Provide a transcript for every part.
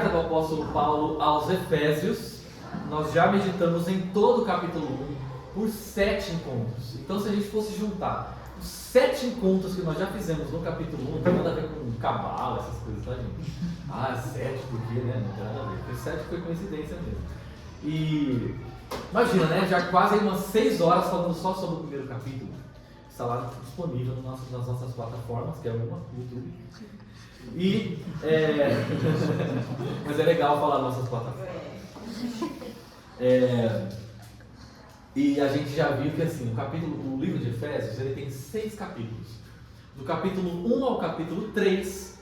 carta do apóstolo Paulo aos Efésios. Nós já meditamos em todo o capítulo 1 por 7 encontros. Então, se a gente fosse juntar os 7 encontros que nós já fizemos no capítulo 1, não tem nada a ver com cabala, essas coisas, tá, gente? 7 por quê, né? Não tem nada a ver, porque 7 foi coincidência mesmo. E imagina, né? Já quase umas 6 horas falando só sobre o primeiro capítulo. Está lá disponível nas nossas plataformas, que é uma, YouTube. Mas é legal falar nossas plataformas. E a gente já viu que assim, o livro de Efésios ele tem 6 capítulos. Do capítulo 1 ao capítulo 3,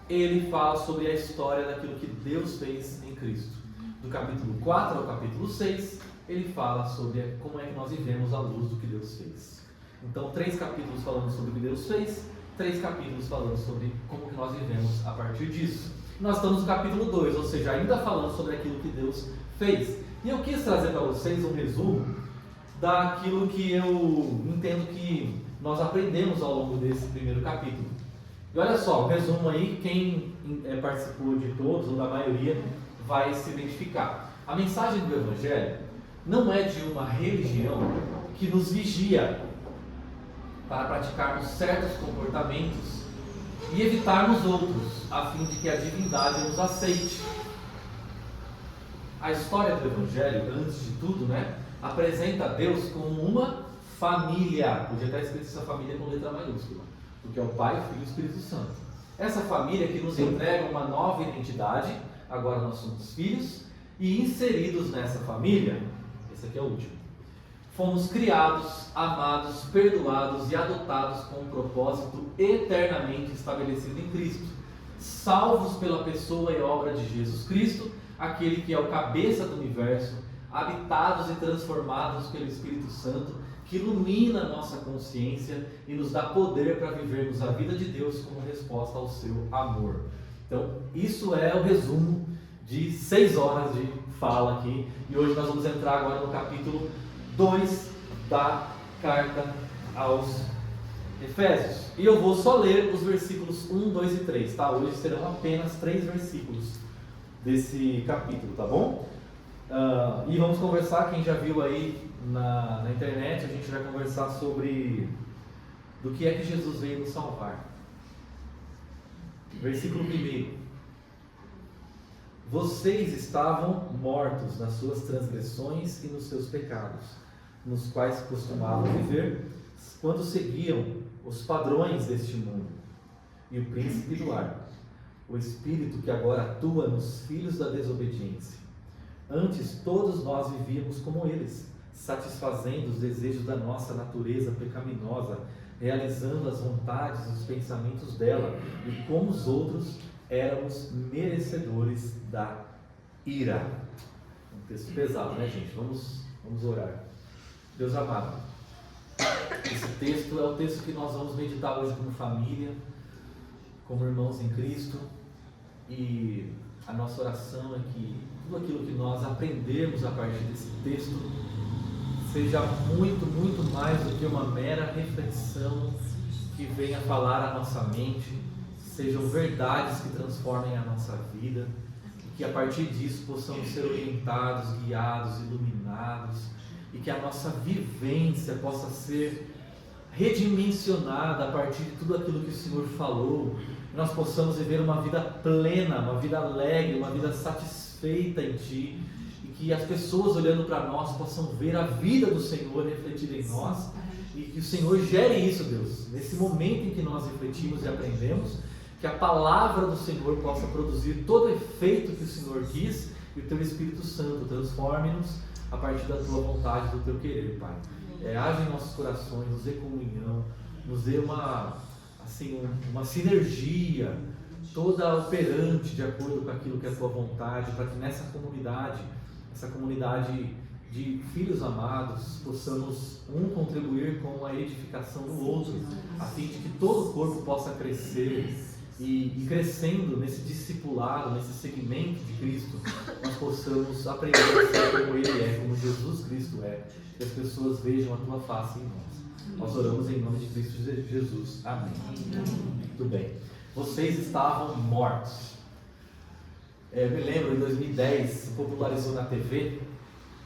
ele fala sobre a história daquilo que Deus fez em Cristo. Do capítulo 4 ao capítulo 6, ele fala sobre como é que nós vivemos à luz do que Deus fez. Então, 3 capítulos falando sobre o que Deus fez, 3 capítulos falando sobre como que nós vivemos a partir disso. Nós estamos no capítulo 2, ou seja, ainda falando sobre aquilo que Deus fez. E eu quis trazer para vocês um resumo daquilo que eu entendo que nós aprendemos ao longo desse primeiro capítulo. E olha só, o resumo aí, quem participou de todos, ou da maioria, vai se identificar. A mensagem do Evangelho não é de uma religião que nos vigia para praticarmos certos comportamentos e evitarmos outros, a fim de que a divindade nos aceite. A história do Evangelho, antes de tudo, apresenta Deus como uma família. Podia estar escrito essa família com letra maiúscula, porque é o Pai, o Filho e o Espírito Santo. Essa família que nos entrega uma nova identidade, agora nós somos filhos, e inseridos nessa família, esse aqui é o último, fomos criados, amados, perdoados e adotados com um propósito eternamente estabelecido em Cristo, salvos pela pessoa e obra de Jesus Cristo, aquele que é o cabeça do universo, habitados e transformados pelo Espírito Santo, que ilumina a nossa consciência e nos dá poder para vivermos a vida de Deus como resposta ao seu amor. Então, isso é o resumo de 6 horas de fala aqui, e hoje nós vamos entrar agora no capítulo 2 da carta aos Efésios. E eu vou só ler os versículos 1, 2 e 3, tá? Hoje serão apenas 3 versículos desse capítulo, tá bom? E vamos conversar, quem já viu aí na internet, a gente vai conversar sobre do que é que Jesus veio nos salvar. Versículo 1. Vocês estavam mortos nas suas transgressões e nos seus pecados, nos quais costumavam viver quando seguiam os padrões deste mundo e o príncipe do ar, o espírito que agora atua nos filhos da desobediência. Antes todos nós vivíamos como eles, satisfazendo os desejos da nossa natureza pecaminosa, realizando as vontades e os pensamentos dela, e como os outros éramos merecedores da ira. Um texto pesado, né, gente? Vamos orar. Deus amado, esse texto é o texto que nós vamos meditar hoje como família, como irmãos em Cristo, e a nossa oração é que tudo aquilo que nós aprendemos a partir desse texto seja muito, muito mais do que uma mera reflexão que venha falar à nossa mente, sejam verdades que transformem a nossa vida, e que a partir disso possamos ser orientados, guiados, iluminados, e que a nossa vivência possa ser redimensionada a partir de tudo aquilo que o Senhor falou, e nós possamos viver uma vida plena, uma vida alegre, uma vida satisfeita em Ti, e que as pessoas olhando para nós possam ver a vida do Senhor refletida em nós, e que o Senhor gere isso, Deus, nesse momento em que nós refletimos e aprendemos, que a palavra do Senhor possa produzir todo o efeito que o Senhor quis, e o Teu Espírito Santo transforme-nos a partir da Tua vontade, do Teu querer, Pai. Age em nossos corações, nos dê comunhão, nos dê uma sinergia toda operante de acordo com aquilo que é a Tua vontade, para que nessa comunidade, essa comunidade de filhos amados, possamos contribuir com a edificação do outro, a fim de que todo o corpo possa crescer e crescendo nesse discipulado, nesse seguimento de Cristo, nós possamos aprender a ser como Ele é, como Jesus Cristo é, que as pessoas vejam a Tua face em nós. Nós oramos em nome de Cristo Jesus. Amém. Muito bem. Vocês estavam mortos. Eu me lembro, em 2010, se popularizou na TV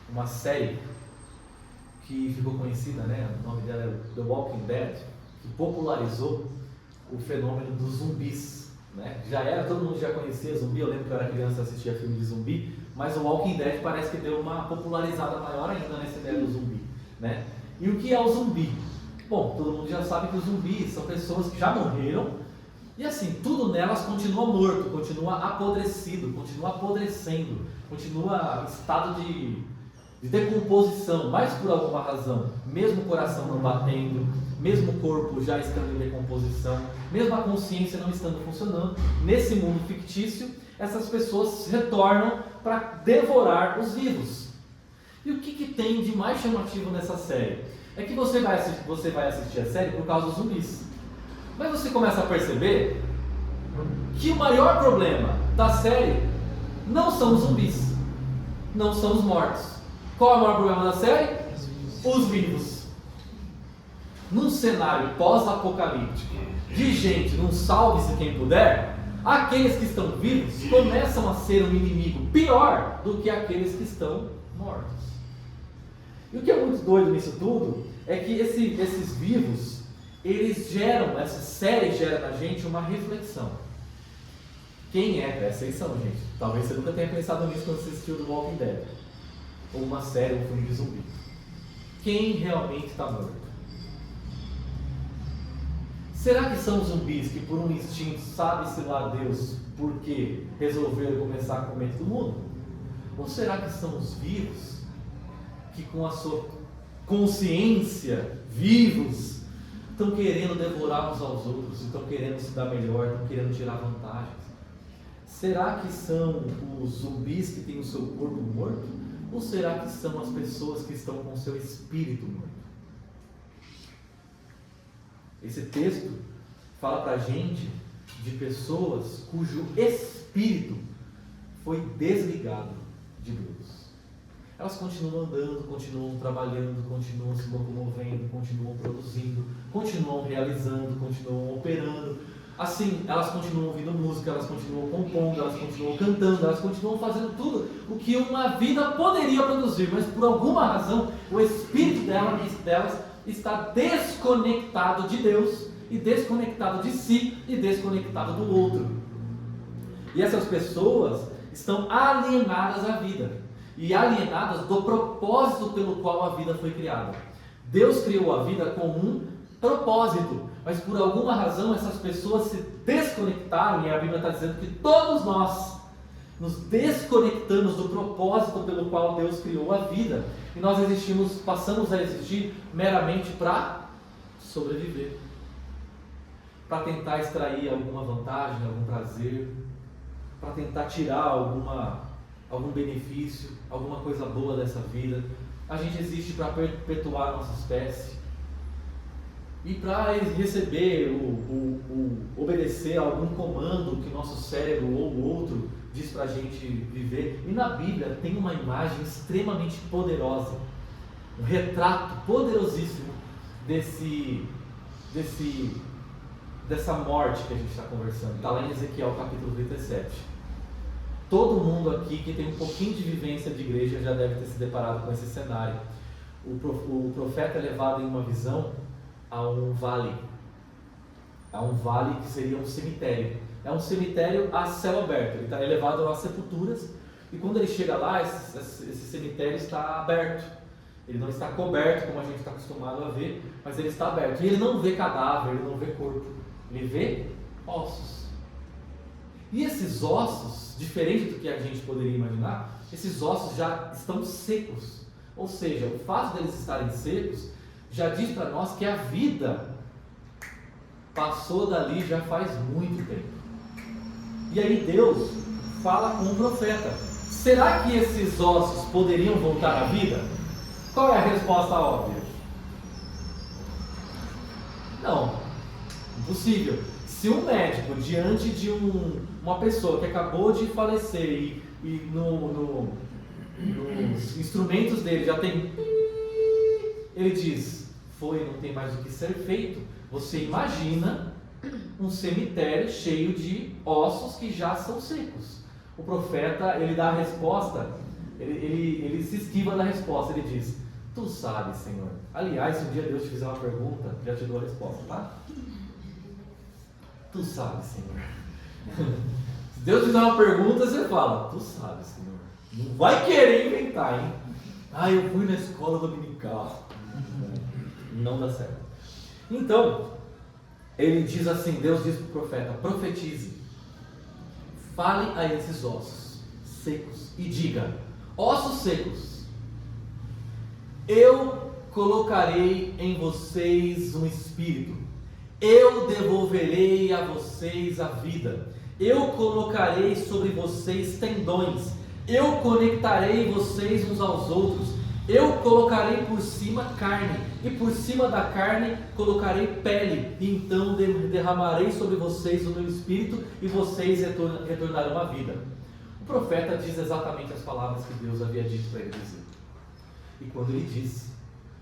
uma série que ficou conhecida, né? O nome dela é The Walking Dead, que popularizou o fenômeno dos zumbis, né? Já era, todo mundo já conhecia zumbi, eu lembro que eu era criança e assistia filme de zumbi, mas o Walking Dead parece que deu uma popularizada maior ainda nessa ideia do zumbi, né? E o que é o zumbi? Bom, todo mundo já sabe que os zumbis são pessoas que já morreram e assim, tudo nelas continua morto, continua apodrecido, continua apodrecendo, continua em estado de decomposição, mas por alguma razão, mesmo o coração não batendo, mesmo o corpo já estando em decomposição, mesmo a consciência não estando funcionando, nesse mundo fictício, essas pessoas retornam para devorar os vivos. E o que tem de mais chamativo nessa série? É que você vai assistir a série por causa dos zumbis. Mas você começa a perceber que o maior problema da série não são os zumbis, não são os mortos. Qual é o maior problema da série? Os vivos. Num cenário pós-apocalíptico, de gente, não salve-se quem puder, aqueles que estão vivos começam a ser um inimigo pior do que aqueles que estão mortos. E o que é muito doido nisso tudo é que esses vivos, eles geram, essa série gera na gente uma reflexão. Quem é? Presta atenção, gente. Talvez você nunca tenha pensado nisso quando você assistiu The Walking Dead, ou uma série, um filme de zumbi. Quem realmente está morto? Será que são os zumbis que por um instinto, sabe-se lá Deus, por que resolveram começar a comer todo mundo? Ou será que são os vivos que com a sua consciência, vivos, estão querendo devorar uns aos outros, estão querendo se dar melhor, estão querendo tirar vantagens? Será que são os zumbis que têm o seu corpo morto? Ou será que são as pessoas que estão com o seu espírito morto? Esse texto fala para a gente de pessoas cujo espírito foi desligado de Deus. Elas continuam andando, continuam trabalhando, continuam se locomovendo, continuam produzindo, continuam realizando, continuam operando. Assim, elas continuam ouvindo música, elas continuam compondo, elas continuam cantando, elas continuam fazendo tudo o que uma vida poderia produzir, mas por alguma razão o espírito delas está desconectado de Deus, e desconectado de si, e desconectado do outro. E essas pessoas estão alienadas à vida, e alienadas do propósito pelo qual a vida foi criada. Deus criou a vida com um propósito, mas por alguma razão essas pessoas se desconectaram, e a Bíblia está dizendo que todos nós nos desconectamos do propósito pelo qual Deus criou a vida, e nós passamos a existir meramente para sobreviver, para tentar extrair alguma vantagem, algum prazer, para tentar tirar algum benefício, alguma coisa boa dessa vida. A gente existe para perpetuar a nossa espécie e para receber, obedecer a algum comando que o nosso cérebro ou o outro diz para a gente viver. E na Bíblia tem uma imagem extremamente poderosa, um retrato poderosíssimo dessa morte que a gente está conversando. Está lá em Ezequiel capítulo 37. Todo mundo aqui que tem um pouquinho de vivência de igreja já deve ter se deparado com esse cenário. O profeta é levado em uma visão a um vale que seria um cemitério. É um cemitério a céu aberto, ele está elevado às sepulturas, e quando ele chega lá, esse cemitério está aberto. Ele não está coberto como a gente está acostumado a ver, mas ele está aberto. E ele não vê cadáver, ele não vê corpo, ele vê ossos. E esses ossos, diferente do que a gente poderia imaginar, esses ossos já estão secos. Ou seja, o fato deles estarem secos já diz para nós que a vida passou dali já faz muito tempo. E aí Deus fala com o profeta: será que esses ossos poderiam voltar à vida? Qual é a resposta óbvia? Não, impossível. Se um médico, diante de uma pessoa que acabou de falecer e nos instrumentos dele já tem, ele diz, não tem mais o que ser feito. Você imagina um cemitério cheio de ossos que já são secos. O profeta, ele dá a resposta, ele se esquiva da resposta, ele diz: tu sabes, Senhor. Aliás, se um dia Deus te fizer uma pergunta, já te dou a resposta, tá? Tu sabes, Senhor. Se Deus fizer uma pergunta, você fala: tu sabes, Senhor. Não vai querer inventar, hein? Eu fui na escola dominical. Não dá certo. Então, ele diz assim, Deus diz para o profeta: profetize, fale a esses ossos secos e diga: ossos secos, eu colocarei em vocês um espírito, eu devolverei a vocês a vida, eu colocarei sobre vocês tendões, eu conectarei vocês uns aos outros, eu colocarei por cima carne, e por cima da carne colocarei pele, e então derramarei sobre vocês o meu espírito, e vocês retornarão à vida. O profeta diz exatamente as palavras que Deus havia dito para ele dizer. E quando ele diz,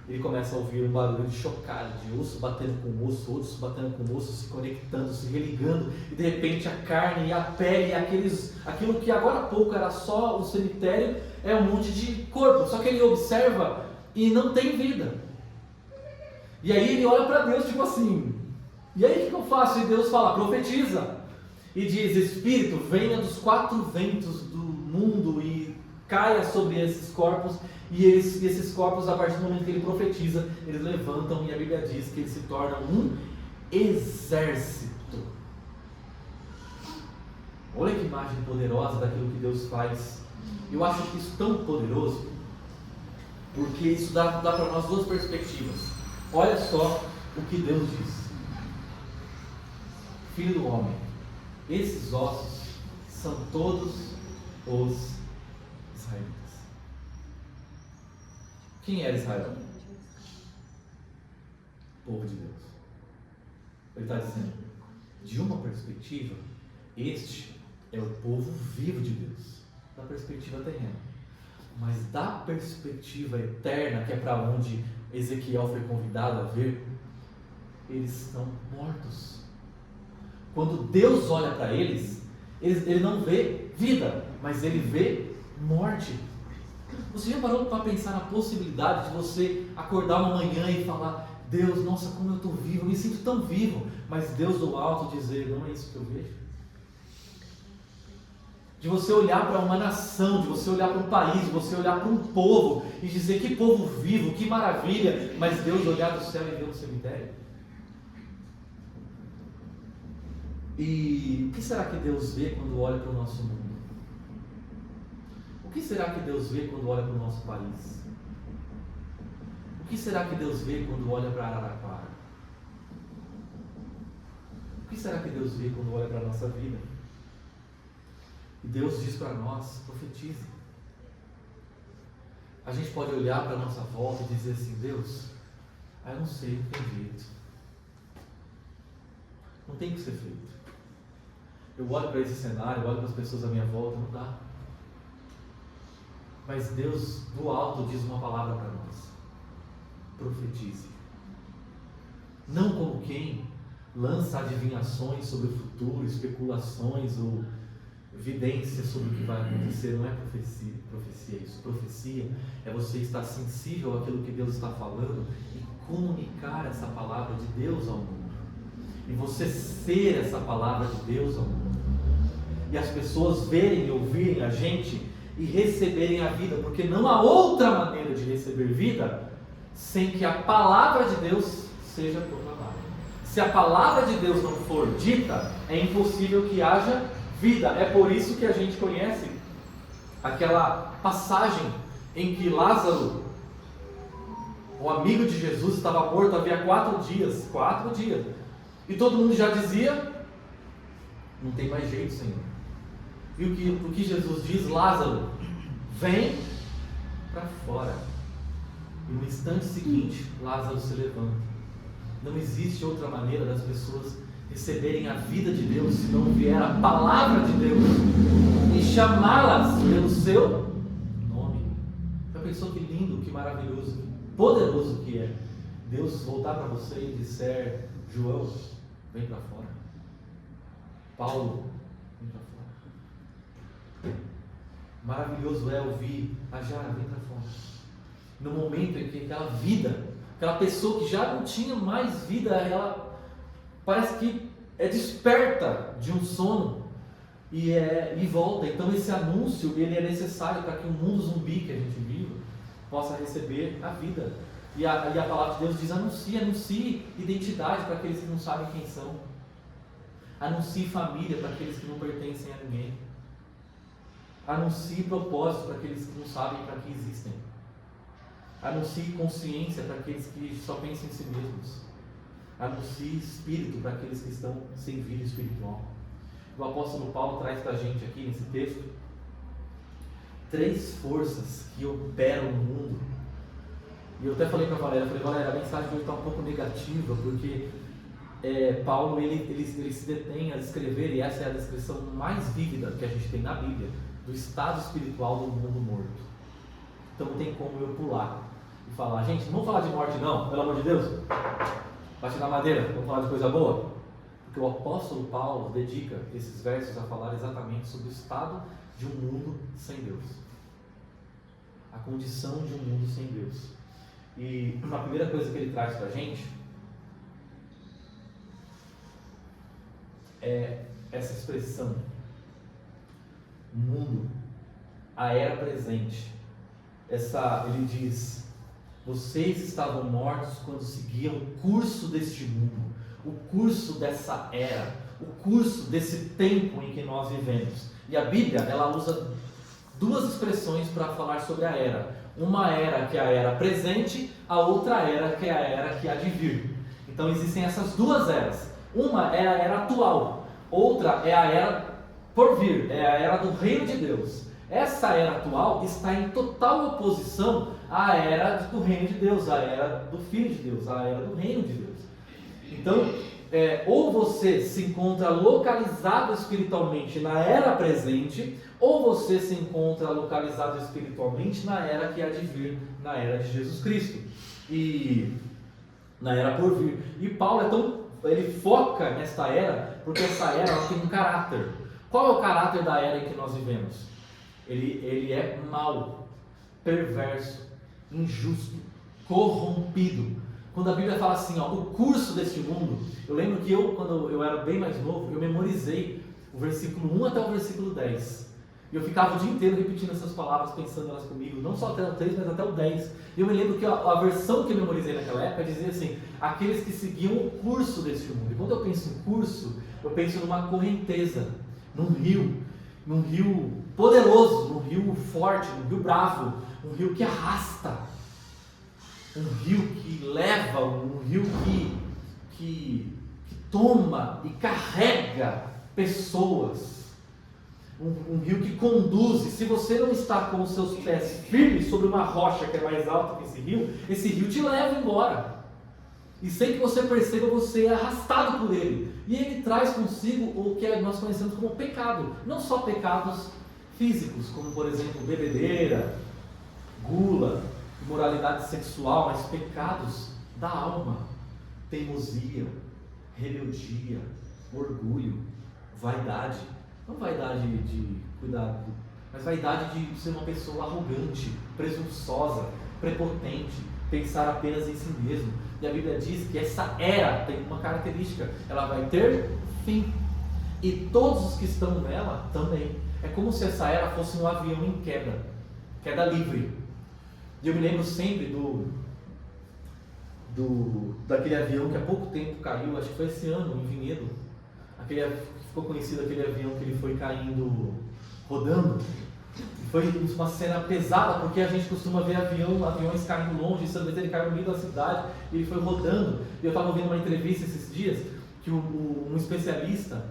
ele começa a ouvir um barulho de chocalho, de osso batendo com osso, osso batendo com osso, se conectando, se religando, e de repente a carne e a pele, aquilo que agora há pouco era só um cemitério, é um monte de corpo, só que ele observa e não tem vida. E aí ele olha para Deus tipo assim: e aí o que eu faço? E Deus fala: profetiza, e diz: Espírito, venha dos quatro ventos do mundo e caia sobre esses corpos. E esses corpos, a partir do momento que ele profetiza, eles levantam, e a Bíblia diz que eles se tornam um exército. Olha que imagem poderosa daquilo que Deus faz. Eu acho isso tão poderoso, porque isso dá para nós duas perspectivas. Olha só o que Deus diz: Filho do homem, esses ossos são todos os israelitas. Quem era Israel? Povo de Deus. Ele está dizendo, de uma perspectiva, este é o povo vivo de Deus, da perspectiva terrena. Mas da perspectiva eterna, que é para onde Ezequiel foi convidado a ver, eles estão mortos. Quando Deus olha para eles, ele não vê vida, mas ele vê morte. Você já parou para pensar na possibilidade de você acordar uma manhã e falar: Deus, nossa, como eu estou vivo, eu me sinto tão vivo, mas Deus do alto dizer: não é isso que eu vejo? De você olhar para uma nação, de você olhar para um país, de você olhar para um povo e dizer: que povo vivo, que maravilha, mas Deus olhar do céu e ver um cemitério? E o que será que Deus vê quando olha para o nosso mundo? O que será que Deus vê quando olha para o nosso país? O que será que Deus vê quando olha para Araraquara? O que será que Deus vê quando olha para a nossa vida? E Deus diz para nós: profetize. A gente pode olhar para a nossa volta e dizer assim: Deus, eu não sei, não tem jeito. Não tem o que ser feito. Eu olho para esse cenário, eu olho para as pessoas à minha volta, não dá. Mas Deus do alto diz uma palavra para nós: profetize. Não como quem lança adivinhações sobre o futuro, especulações ou evidências sobre o que vai acontecer. Não é profecia isso. Profecia é você estar sensível àquilo que Deus está falando e comunicar essa palavra de Deus ao mundo. E você ser essa palavra de Deus ao mundo. E as pessoas verem e ouvirem a gente e receberem a vida, porque não há outra maneira de receber vida sem que a palavra de Deus seja proclamada. Se a palavra de Deus não for dita, é impossível que haja vida. É por isso que a gente conhece aquela passagem em que Lázaro, o amigo de Jesus, estava morto havia 4 dias. 4 dias. E todo mundo já dizia: não tem mais jeito, Senhor. E o que Jesus diz? Lázaro, vem para fora. E no instante seguinte, Lázaro se levanta. Não existe outra maneira das pessoas receberem a vida de Deus se não vier a palavra de Deus e chamá-las pelo seu nome. Já pensou que lindo, que maravilhoso, que poderoso que é Deus voltar para você e disser: João, vem para fora. Paulo, vem para fora. Maravilhoso é ouvir a Jara, vem para fora. No momento em que aquela vida, aquela pessoa que já não tinha mais vida, ela parece que é desperta de um sono e volta. Então esse anúncio ele é necessário para que o mundo zumbi que a gente vive possa receber a vida. E a palavra de Deus diz: anuncie identidade para aqueles que não sabem quem são. Anuncie família para aqueles que não pertencem a ninguém. Anuncie propósito para aqueles que não sabem para que existem. Anuncie consciência para aqueles que só pensam em si mesmos. Anuncie espírito para aqueles que estão sem vida espiritual. O apóstolo Paulo traz para a gente aqui nesse texto 3 forças que operam no mundo. E eu até falei para a Valéria, a mensagem hoje está um pouco negativa, porque Paulo ele se detém a descrever, e essa é a descrição mais vívida que a gente tem na Bíblia, do estado espiritual do mundo morto. Então não tem como eu pular e falar: gente, não vamos falar de morte não, pelo amor de Deus, bate na madeira, vamos falar de coisa boa. Porque o apóstolo Paulo dedica esses versos a falar exatamente sobre o estado de um mundo sem Deus, a condição de um mundo sem Deus. E a primeira coisa que ele traz para a gente é essa expressão: mundo, a era presente. Ele diz: vocês estavam mortos quando seguiam o curso deste mundo, o curso dessa era, o curso desse tempo em que nós vivemos. E a Bíblia, ela usa 2 expressões para falar sobre a era. Uma era que é a era presente, a outra era que é a era que há de vir. Então existem essas 2 eras. Uma é a era atual, outra é a era por vir, é a era do reino de Deus. Essa era atual está em total oposição à era do reino de Deus, à era do Filho de Deus, à era do reino de Deus. Então, ou você se encontra localizado espiritualmente na era presente, ou você se encontra localizado espiritualmente na era que há de vir, na era de Jesus Cristo, e na era por vir. E Paulo ele foca nesta era, porque essa era ela tem um caráter. Qual é o caráter da era em que nós vivemos? Ele é mau, perverso, injusto, corrompido. Quando a Bíblia fala assim, o curso deste mundo, eu lembro que quando eu era bem mais novo, eu memorizei o versículo 1 até o versículo 10. E eu ficava o dia inteiro repetindo essas palavras, pensando elas comigo, não só até o 3, mas até o 10. E eu me lembro que a versão que eu memorizei naquela época dizia assim: aqueles que seguiam o curso deste mundo. E quando eu penso em curso, eu penso numa correnteza, num rio poderoso, num rio forte, num rio bravo, um rio que arrasta, um rio que leva, um rio que toma e carrega pessoas, um rio que conduz. E se você não está com os seus pés firmes sobre uma rocha que é mais alta que esse rio te leva embora. E sem que você perceba, você é arrastado por ele. E ele traz consigo o que nós conhecemos como pecado. Não só pecados físicos, como por exemplo bebedeira, gula, imoralidade sexual, mas pecados da alma, teimosia, rebeldia, orgulho, vaidade. Não vaidade de cuidado, mas vaidade de ser uma pessoa arrogante, presunçosa, prepotente, pensar apenas em si mesmo. E a Bíblia diz que essa era tem uma característica: ela vai ter fim. E todos os que estão nela também. É como se essa era fosse um avião em queda livre. E eu me lembro sempre daquele avião que há pouco tempo caiu, acho que foi esse ano, em Vinhedo. Ficou conhecido aquele avião que ele foi caindo, rodando. Foi uma cena pesada, porque a gente costuma ver aviões caindo longe, ele caiu no meio da cidade, e ele foi rodando. E eu estava ouvindo uma entrevista esses dias, que um especialista,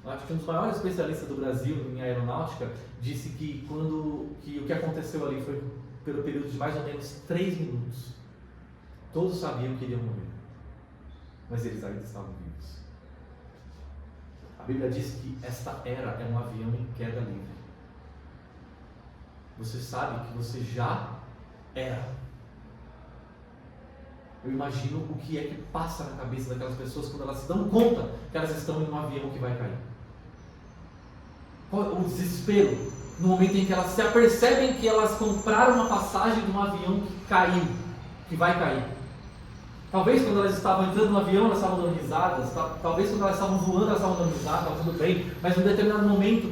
acho que um dos maiores especialistas do Brasil em aeronáutica, disse que o que aconteceu ali foi pelo período de mais ou menos 3 minutos. Todos sabiam que iriam morrer, mas eles ainda estavam vivos. A Bíblia diz que esta era é um avião em queda livre. Você sabe que você já era. Eu imagino o que é que passa na cabeça daquelas pessoas quando elas se dão conta que elas estão em um avião que vai cair. Qual é o desespero? no momento em que elas se apercebem que elas compraram uma passagem de um avião que caiu, que vai cair. Talvez quando elas estavam entrando no avião elas estavam dando risadas, talvez quando elas estavam voando elas estavam dando risadas, estava tudo bem, mas em um determinado momento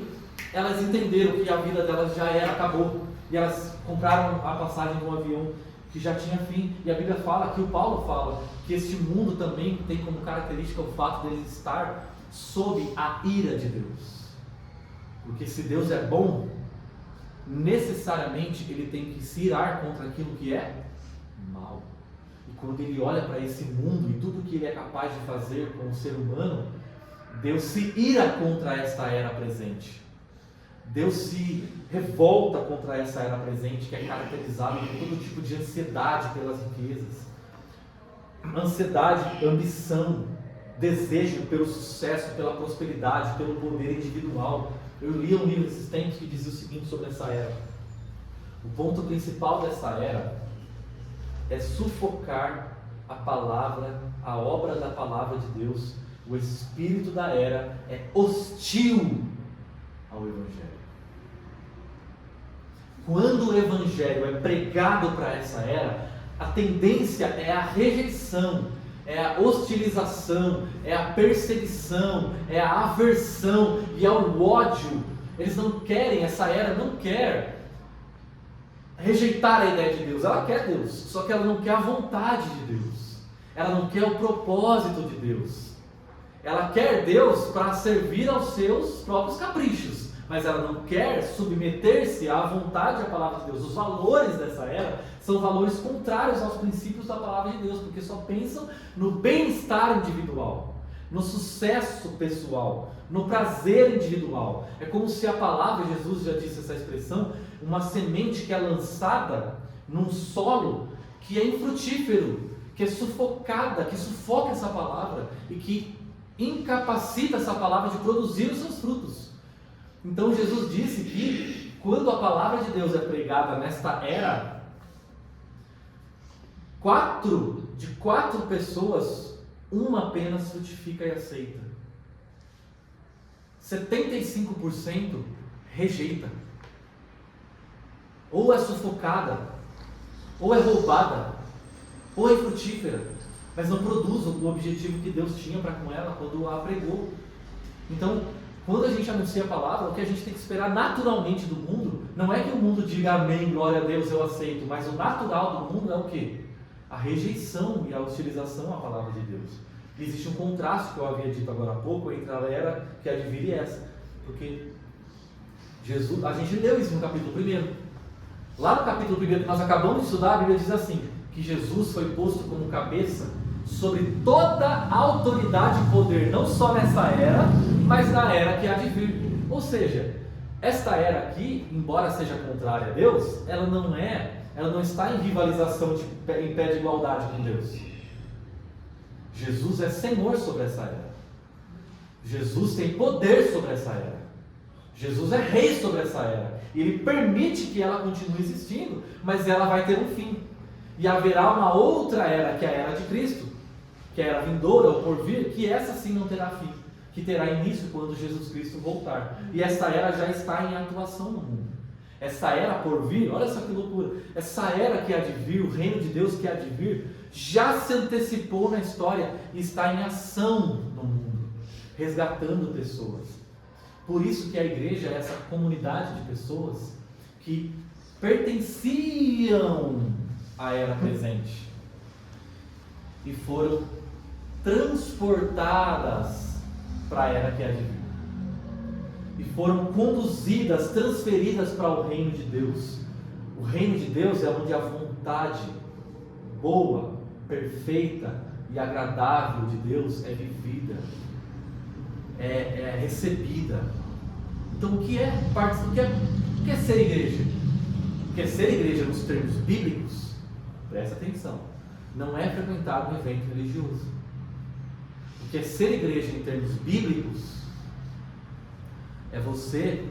elas entenderam que a vida delas já era, acabou, e elas compraram a passagem de um avião que já tinha fim. E a Bíblia fala, que o Paulo fala, que este mundo também tem como característica o fato dele estar sob a ira de Deus. Porque se Deus é bom, necessariamente Ele tem que se irar contra aquilo que é mal. E quando Ele olha para esse mundo e tudo que Ele é capaz de fazer com o ser humano, Deus se ira contra esta era presente. Deus se revolta contra essa era presente, que é caracterizada por todo tipo de ansiedade pelas riquezas, ansiedade, ambição, desejo pelo sucesso, pela prosperidade, pelo poder individual. Eu li um livro esses tempos que dizia o seguinte sobre essa era: o ponto principal dessa era é sufocar a palavra, a obra da palavra de Deus. O espírito da era é hostil ao Evangelho. Quando o Evangelho é pregado para essa era, a tendência é a rejeição, é a hostilização, é a perseguição, é a aversão e é o ódio. Eles não querem, essa era não quer rejeitar a ideia de Deus. Ela quer Deus, só que ela não quer a vontade de Deus, ela não quer o propósito de Deus. Ela quer Deus para servir aos seus próprios caprichos, mas ela não quer submeter-se à vontade e à palavra de Deus. Os valores dessa era são valores contrários aos princípios da palavra de Deus, porque só pensam no bem-estar individual, no sucesso pessoal, no prazer individual. É como se a palavra, Jesus já disse essa expressão, uma semente que é lançada num solo que é infrutífero, que é sufocada, que sufoca essa palavra e que incapacita essa palavra de produzir os seus frutos. Então Jesus disse que quando a palavra de Deus é pregada nesta era, de quatro pessoas, uma apenas frutifica e aceita. 75% rejeita. Ou é sufocada, ou é roubada, ou é frutífera, mas não produz o objetivo que Deus tinha para com ela quando a pregou. Então, quando a gente anuncia a palavra, o que a gente tem que esperar naturalmente do mundo, não é que o mundo diga amém, glória a Deus, eu aceito, mas o natural do mundo é o quê? A rejeição e a hostilização à palavra de Deus. E existe um contraste que eu havia dito agora há pouco entre a era que há de vir e essa, porque Jesus, a gente leu isso no capítulo 1. Lá no capítulo 1 que nós acabamos de estudar, a Bíblia diz assim, que Jesus foi posto como cabeça sobre toda a autoridade e poder, não só nessa era, mas na era que há de vir. Ou seja, esta era aqui, embora seja contrária a Deus, ela não está em rivalização, em pé de igualdade com Deus. Jesus é Senhor sobre essa era. Jesus tem poder sobre essa era. Jesus é Rei sobre essa era. E Ele permite que ela continue existindo, mas ela vai ter um fim. E haverá uma outra era, que é a era de Cristo, que é a era vindoura ou por vir, que essa sim não terá fim, que terá início quando Jesus Cristo voltar. E essa era já está em atuação no mundo. Essa era por vir, olha só que loucura, essa era que há de vir, o reino de Deus que há de vir, já se antecipou na história e está em ação no mundo, resgatando pessoas. Por isso que a igreja é essa comunidade de pessoas que pertenciam à era presente e foram transportadas para a era que há de vir. E foram conduzidas, transferidas para o reino de Deus. O reino de Deus é onde a vontade boa, perfeita e agradável de Deus é vivida, é recebida. Então o que é ser igreja? O que é ser igreja nos termos bíblicos? Presta atenção, não é frequentar um evento religioso. O que é ser igreja em termos bíblicos é você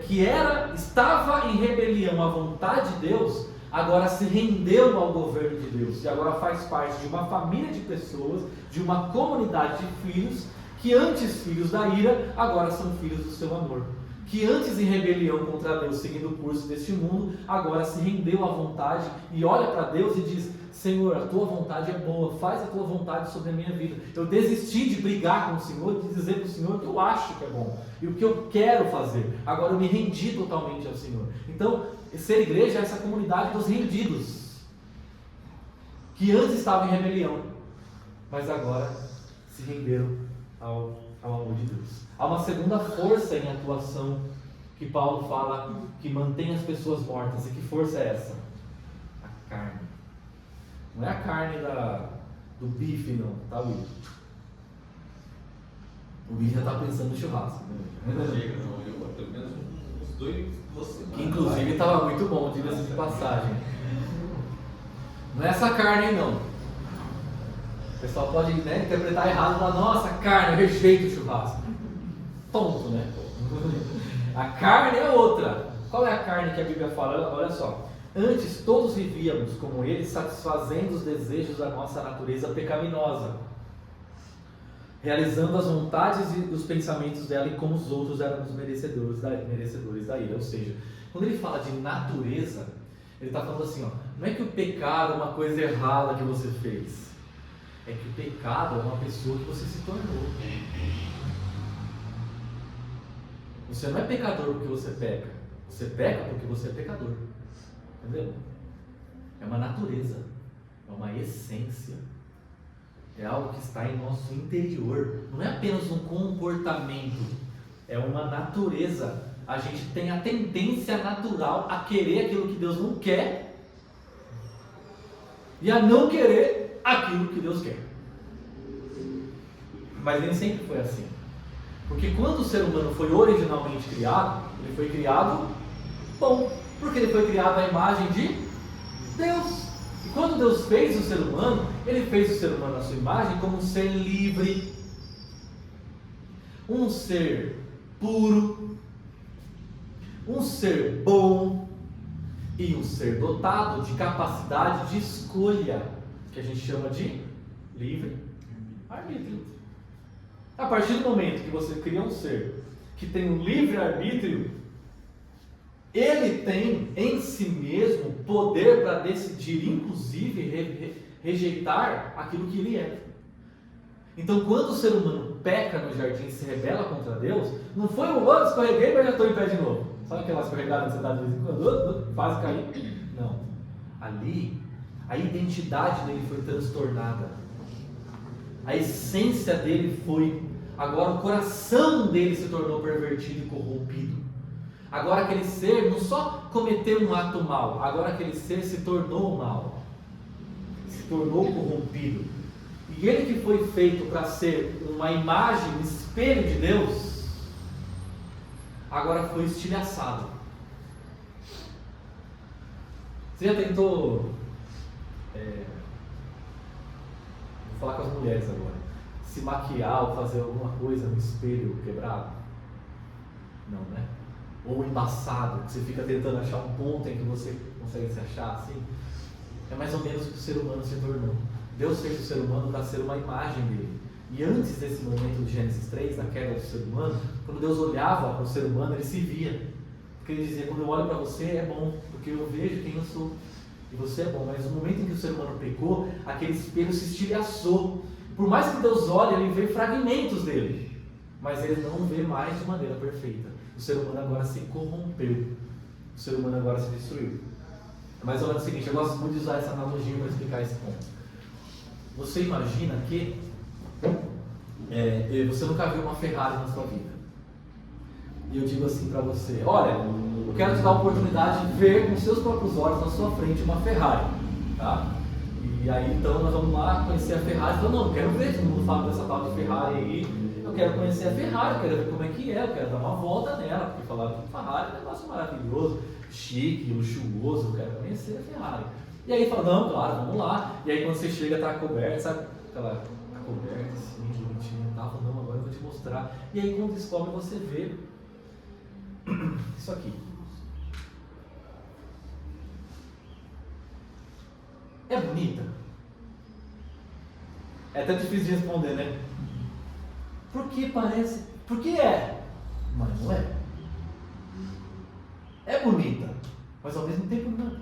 que estava em rebelião à vontade de Deus, agora se rendeu ao governo de Deus e agora faz parte de uma família de pessoas, de uma comunidade de filhos que antes filhos da ira, agora são filhos do seu amor, que antes em rebelião contra Deus, seguindo o curso deste mundo, agora se rendeu à vontade e olha para Deus e diz: Senhor, a tua vontade é boa, faz a tua vontade sobre a minha vida. Eu desisti de brigar com o Senhor, de dizer para o Senhor o que eu acho que é bom e o que eu quero fazer. Agora eu me rendi totalmente ao Senhor. Então, ser igreja é essa comunidade dos rendidos, que antes estavam em rebelião, mas agora se renderam ao amor de Deus. Há uma segunda força em atuação que Paulo fala que mantém as pessoas mortas. E que força é essa? A carne. Não é a carne do bife, não, tá, Will? O Will já está pensando no churrasco. Não chega, não. Eu pelo menos uns 2 semanas. Que inclusive estava muito bom, diga-se de passagem. Não é essa carne aí, não. O pessoal pode, né, interpretar errado e falar: nossa, carne, eu rejeito o churrasco. Tonto, né? A carne é outra. Qual é a carne que a Bíblia fala? Olha só. Antes todos vivíamos como eles, satisfazendo os desejos da nossa natureza pecaminosa, realizando as vontades e os pensamentos dela, e como os outros éramos merecedores da ira. Ou seja, quando ele fala de natureza, ele está falando assim, ó, não é que o pecado é uma coisa errada que você fez, é que o pecado é uma pessoa que você se tornou. Você não é pecador porque você peca, você peca porque você é pecador. Entendeu? É uma natureza, é uma essência, é algo que está em nosso interior, não é apenas um comportamento, é uma natureza. A gente tem a tendência natural a querer aquilo que Deus não quer e a não querer aquilo que Deus quer. Mas nem sempre foi assim, porque quando o ser humano foi originalmente criado, ele foi criado bom. Porque ele foi criado à imagem de Deus. E quando Deus fez o ser humano, ele fez o ser humano à sua imagem como um ser livre, um ser puro, um ser bom e um ser dotado de capacidade de escolha, que a gente chama de livre-arbítrio. A partir do momento que você cria um ser que tem um livre-arbítrio, ele tem em si mesmo poder para decidir, inclusive rejeitar aquilo que ele é. Então, quando o ser humano peca no jardim e se rebela contra Deus, não foi o outro, escorreguei, mas já estou em pé de novo. Sabe aquela escorregada que você dá de vez em quando? Quase cair? Não. Ali, a identidade dele foi transtornada. A essência dele foi... Agora o coração dele se tornou pervertido e corrompido. Agora aquele ser não só cometeu um ato mal, agora aquele ser se tornou mal, se tornou corrompido. E ele que foi feito para ser uma imagem, um espelho de Deus, agora foi estilhaçado. Você já tentou, vou falar com as mulheres agora, se maquiar ou fazer alguma coisa no espelho quebrado? Não, né? Ou embaçado, que você fica tentando achar um ponto em que você consegue se achar assim. É mais ou menos o que o ser humano se tornou. Deus fez o ser humano para ser uma imagem dele. E antes desse momento de Gênesis 3, da queda do ser humano, quando Deus olhava para o ser humano, ele se via. Porque ele dizia: quando eu olho para você é bom, porque eu vejo quem eu sou. E você é bom. Mas no momento em que o ser humano pecou, aquele espelho se estilhaçou. Por mais que Deus olhe, ele vê fragmentos dele, mas ele não vê mais de maneira perfeita. O ser humano agora se corrompeu, o ser humano agora se destruiu. É mais ou menos o seguinte, eu gosto muito de usar essa analogia para explicar esse ponto. Você imagina que você nunca viu uma Ferrari na sua vida, e eu digo assim para você: olha, eu quero te dar a oportunidade de ver com seus próprios olhos na sua frente uma Ferrari, tá? E aí então nós vamos lá conhecer a Ferrari. Então, não, eu quero ver, todo mundo fala dessa tal de Ferrari aí. Eu quero conhecer a Ferrari, eu quero ver como é que é, eu quero dar uma volta nela, porque falaram que Ferrari é um negócio maravilhoso, chique, luxuoso, eu quero conhecer a Ferrari. E aí fala: não, claro, vamos lá. E aí quando você chega, tá coberta, sabe? Aquela coberta assim, bonitinha e tal, fala: não, agora eu vou te mostrar. E aí quando descobre, você vê isso aqui. É bonita? É até difícil de responder, né? Porque parece... Porque é, mas não é. bonita, mas ao mesmo tempo não.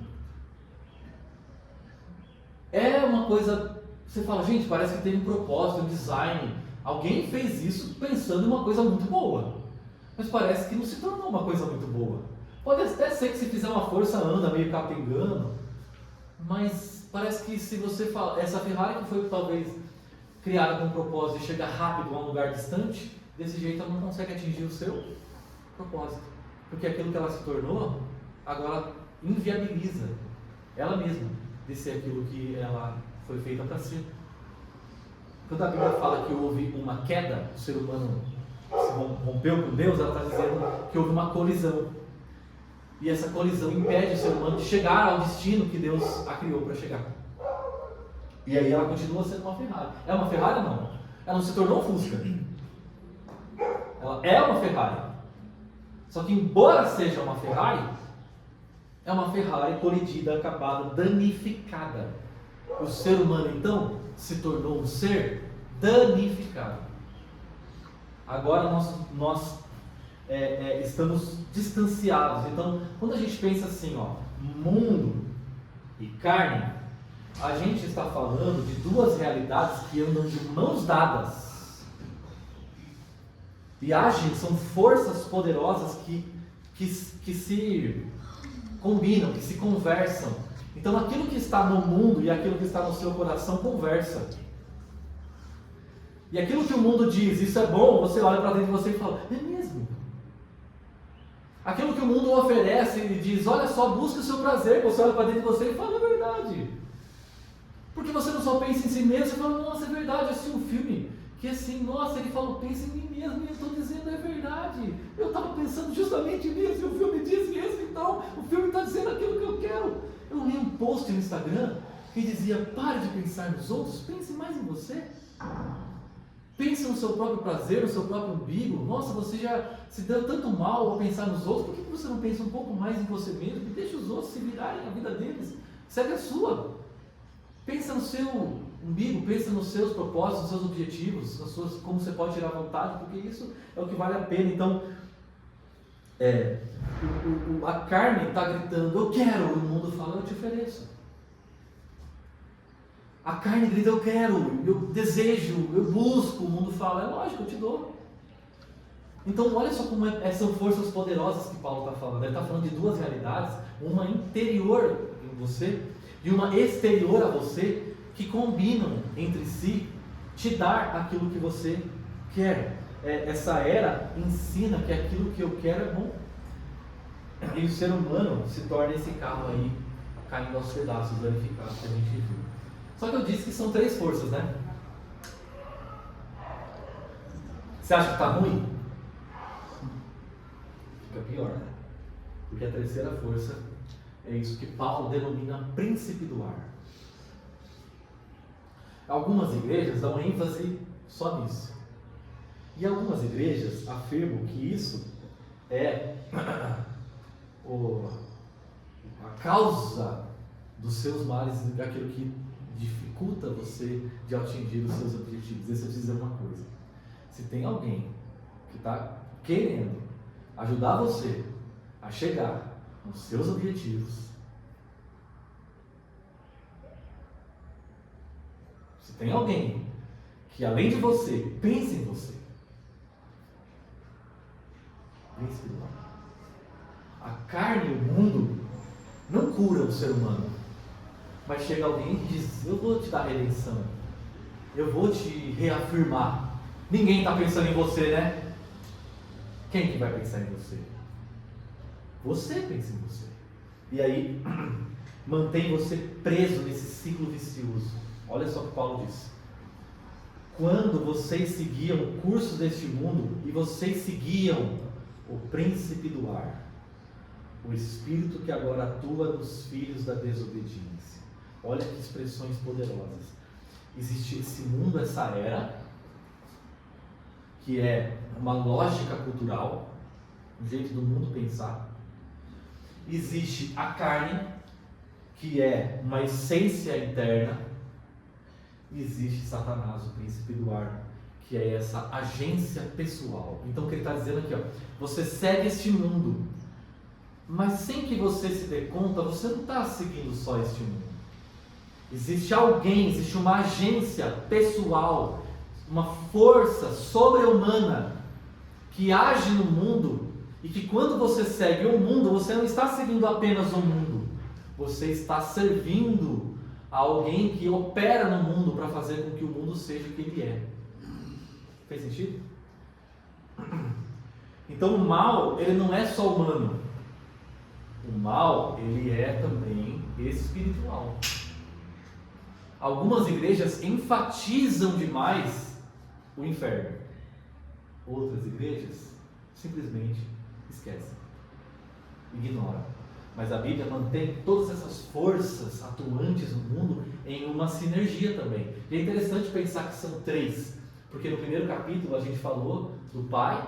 É uma coisa, você fala, gente, parece que tem um propósito, um design. Alguém fez isso pensando em uma coisa muito boa, mas parece que não se tornou uma coisa muito boa. Pode até ser que se fizer uma força anda meio capengando, mas parece que se você fala, essa Ferrari que foi talvez criada com o propósito de chegar rápido a um lugar distante, desse jeito ela não consegue atingir o seu propósito, porque aquilo que ela se tornou agora inviabiliza ela mesma de ser aquilo que ela foi feita para ser. Quando a Bíblia fala que houve uma queda, o ser humano se rompeu com Deus, ela está dizendo que houve uma colisão. E essa colisão impede o ser humano de chegar ao destino que Deus a criou para chegar. E aí ela continua sendo uma Ferrari. É uma Ferrari ou não? Ela não se tornou um Fusca. Ela é uma Ferrari. Só que embora seja uma Ferrari, é uma Ferrari colidida, acabada, danificada. O ser humano então se tornou um ser danificado. Agora nós estamos distanciados. Então, quando a gente pensa assim, mundo e carne, a gente está falando de duas realidades que andam de mãos dadas e agem, são forças poderosas que se combinam, que se conversam. Então, aquilo que está no mundo e aquilo que está no seu coração conversa. E aquilo que o mundo diz, isso é bom, você olha para dentro de você e fala, é mesmo? Aquilo que o mundo oferece e diz, olha só, busca o seu prazer, você olha para dentro de você e fala, é verdade. Porque você não só pensa em si mesmo, você fala, nossa, é verdade, eu assisti um filme que assim, nossa, ele falou, pensa em mim mesmo, e eu estou dizendo, é verdade. Eu estava pensando justamente nisso, e o filme diz isso, então, o filme está dizendo aquilo que eu quero. Eu li um post no Instagram que dizia, pare de pensar nos outros, pense mais em você. Pense no seu próprio prazer, no seu próprio umbigo. Nossa, você já se deu tanto mal ao pensar nos outros, por que você não pensa um pouco mais em você mesmo e deixa os outros se virarem a vida deles? Segue a sua. Pensa no seu umbigo, pensa nos seus propósitos, nos seus objetivos, como você pode tirar vantagem, porque isso é o que vale a pena. Então, a carne está gritando, eu quero, e o mundo fala, eu te ofereço. A carne grita, eu quero, eu desejo, eu busco, o mundo fala, é lógico, eu te dou. Então, olha só como são forças poderosas que Paulo está falando. Ele está falando de duas realidades, uma interior em você e uma exterior a você, que combinam entre si, te dar aquilo que você quer. Essa era ensina que aquilo que eu quero é bom. E o ser humano se torna esse carro aí, caindo aos pedaços, danificado, que a gente viu. Só que eu disse que são três forças, né? Você acha que está ruim? Fica pior, né? Porque a terceira força é isso que Paulo denomina príncipe do ar. Algumas igrejas dão ênfase só nisso. E algumas igrejas afirmam que isso é a causa dos seus males, daquilo que dificulta você de atingir os seus objetivos. Deixa eu te dizer uma coisa. Se tem alguém que está querendo ajudar você a chegar nos seus objetivos, se tem alguém que além de você, pense em você, pense em você. A carne e o mundo não curam o ser humano. Mas chega alguém e diz, eu vou te dar redenção, eu vou te reafirmar. Ninguém está pensando em você, né? Quem que vai pensar em você? Você pensa em você. E aí, mantém você preso nesse ciclo vicioso. Olha só o que Paulo diz. Quando vocês seguiam o curso deste mundo, e vocês seguiam o príncipe do ar, o espírito que agora atua nos filhos da desobediência. Olha que expressões poderosas. Existe esse mundo, essa era, que é uma lógica cultural, um jeito do mundo pensar. Existe a carne, que é uma essência interna. Existe Satanás, o príncipe do ar, que é essa agência pessoal. Então o que ele está dizendo aqui, você segue este mundo, mas sem que você se dê conta, você não está seguindo só este mundo. Existe alguém, existe uma agência pessoal, uma força sobre-humana que age no mundo, e que quando você segue o mundo, você não está seguindo apenas o mundo, você está servindo a alguém que opera no mundo para fazer com que o mundo seja o que ele é. Fez sentido? Então o mal, ele não é só humano. O mal, ele é também espiritual. Algumas igrejas enfatizam demais o inferno. Outras igrejas simplesmente esquecem, ignoram. Mas a Bíblia mantém todas essas forças atuantes no mundo em uma sinergia também. E é interessante pensar que são três, porque no primeiro capítulo a gente falou do Pai,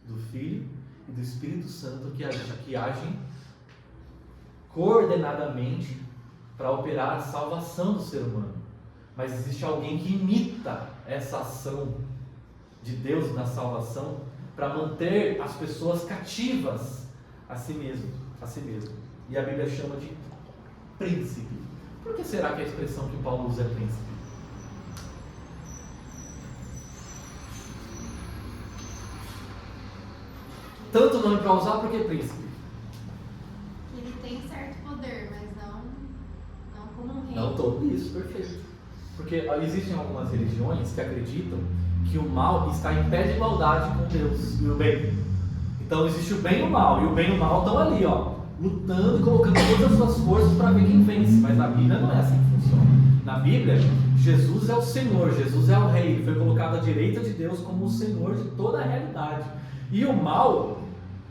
do Filho e do Espírito Santo que agem coordenadamente para operar a salvação do ser humano. Mas existe alguém que imita essa ação de Deus na salvação para manter as pessoas cativas a si mesmo. E a Bíblia chama de príncipe. Por que será que a expressão que Paulo usa é príncipe? Tanto nome para usar, por que príncipe? Ele tem certo poder, mas não como um rei. Não todo isso, perfeito. Porque existem algumas religiões que acreditam que o mal está em pé de igualdade com Deus e o bem. Então existe o bem e o mal, e o bem e o mal estão ali, lutando e colocando todas as suas forças para ver quem vence. Mas na Bíblia não é assim que funciona. Na Bíblia, Jesus é o Senhor, Jesus é o Rei, ele foi colocado à direita de Deus como o Senhor de toda a realidade. E o mal,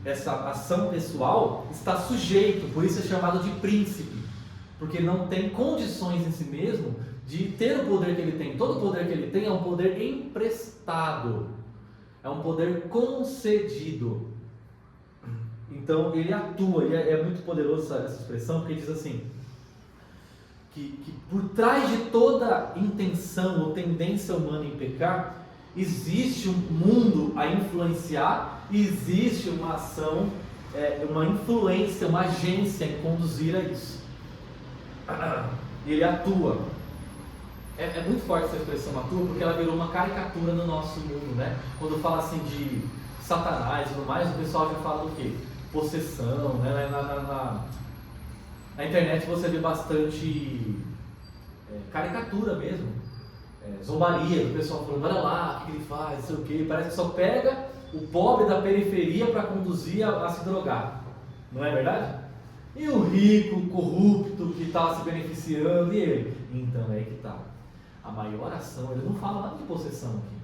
essa ação pessoal, está sujeito, por isso é chamado de príncipe, porque não tem condições em si mesmo de ter o poder que ele tem. Todo o poder que ele tem é um poder emprestado, é um poder concedido. Então ele atua, e é muito poderosa essa expressão, porque diz assim, que por trás de toda intenção ou tendência humana em pecar, existe um mundo a influenciar, e existe uma ação, uma influência, uma agência em conduzir a isso. Ele atua. É muito forte essa expressão atua, porque ela virou uma caricatura no nosso mundo, né? Quando fala assim de Satanás e tudo mais, o pessoal já fala do quê? Possessão, né? Na internet você vê bastante caricatura mesmo, zombaria, o pessoal falando, olha lá, o que ele faz, não sei o quê. Parece que só pega o pobre da periferia para conduzir a se drogar, não é verdade? E o rico, o corrupto, que está se beneficiando, e ele? Então é aí que está. A maior ação, ele não fala nada de possessão aqui.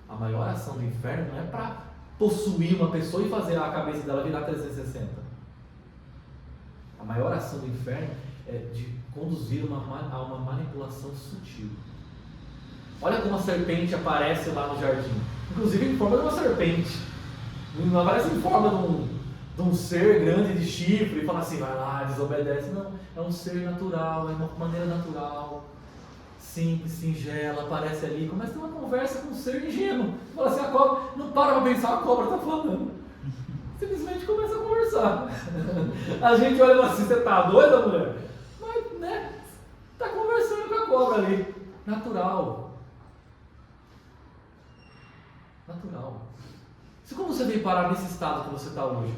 A maior ação do inferno não é para possuir uma pessoa e fazer a cabeça dela virar 360. A maior ação do inferno é de conduzir a uma manipulação sutil. Olha como a serpente aparece lá no jardim. Inclusive em forma de uma serpente. Não aparece em forma de um ser grande de chifre e fala assim, vai lá, desobedece. Não, é um ser natural, é uma maneira natural, simples, singela, aparece ali, começa a ter uma conversa com um ser ingênuo. Fala assim, a cobra, não para pensar, a cobra está falando. Simplesmente começa a conversar. A gente olha assim, você está doida, mulher? Mas, né, está conversando com a cobra ali. Natural. Como você veio parar nesse estado que você está hoje?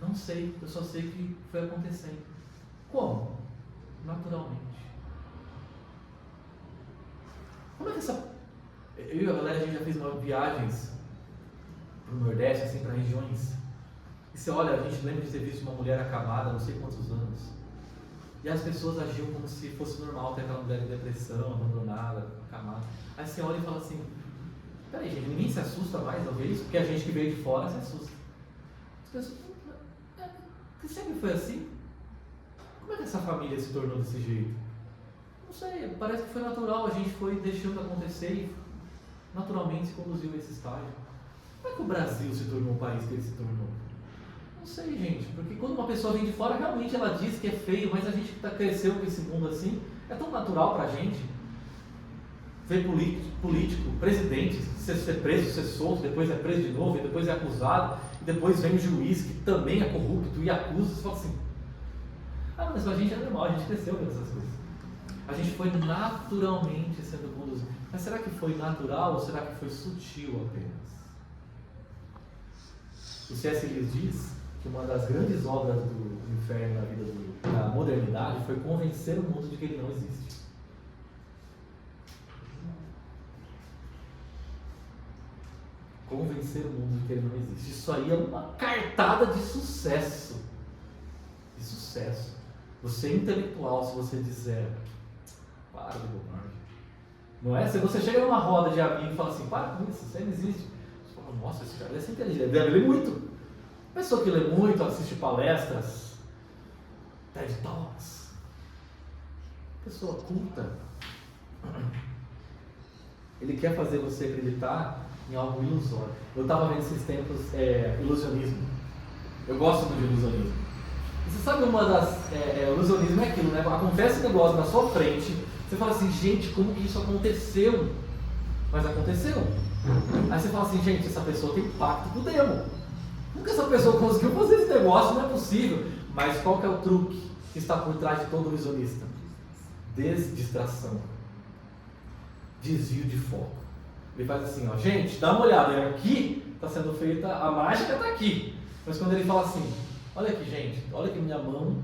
Não sei, eu só sei que foi acontecendo. Como? Naturalmente. Como é que eu e a galera, a gente já fez umas viagens para o Nordeste, assim, para regiões. E você olha, a gente lembra de ter visto uma mulher acamada, não sei quantos anos. E as pessoas agiam como se fosse normal ter aquela mulher em depressão, abandonada, acamada. Aí você olha e fala assim, peraí gente, ninguém se assusta mais ao ver isso, porque a gente que veio de fora se assusta. As pessoas, que sempre foi assim? Como é que essa família se tornou desse jeito? Não sei, parece que foi natural, a gente foi deixando acontecer e naturalmente se conduziu a esse estágio. Como é que o Brasil se tornou o país que ele se tornou? Não sei, gente, porque quando uma pessoa vem de fora, realmente ela diz que é feio, mas a gente que cresceu com esse mundo assim, é tão natural pra gente. Ver político, presidente, ser preso, ser solto, depois é preso de novo, e depois é acusado, depois vem o juiz que também é corrupto e acusa, você fala assim, mas a gente é normal, a gente cresceu com essas coisas. A gente foi naturalmente sendo conduzido. Mas será que foi natural ou será que foi sutil apenas? O C.S. Lewis diz que uma das grandes obras do inferno na vida da modernidade foi convencer o mundo de que ele não existe. Convencer o mundo de que ele não existe. Isso aí é uma cartada de sucesso. De sucesso. Você é intelectual se você disser, para de bobagem. Não é? Se você chega numa roda de amigos e fala assim, para com isso, você não existe. Você fala, nossa, esse cara deve ser inteligente, ele deve ler muito. Pessoa que lê muito, assiste palestras, TED Talks. Pessoa culta. Ele quer fazer você acreditar em algo ilusório. Eu estava vendo esses tempos ilusionismo. Eu gosto muito de ilusionismo. E você sabe uma das... ilusionismo é aquilo, né? Acontece um negócio na sua frente, você fala assim, gente, como que isso aconteceu? Mas aconteceu. Aí você fala assim, gente, essa pessoa tem pacto com o demo. Como que essa pessoa conseguiu fazer esse negócio? Não é possível. Mas qual que é o truque que está por trás de todo ilusionista? Desdistração. Desvio de foco. Ele faz assim, ó, gente, dá uma olhada, aqui está sendo feita, a mágica está aqui. Mas quando ele fala assim, olha aqui, gente, olha aqui minha mão,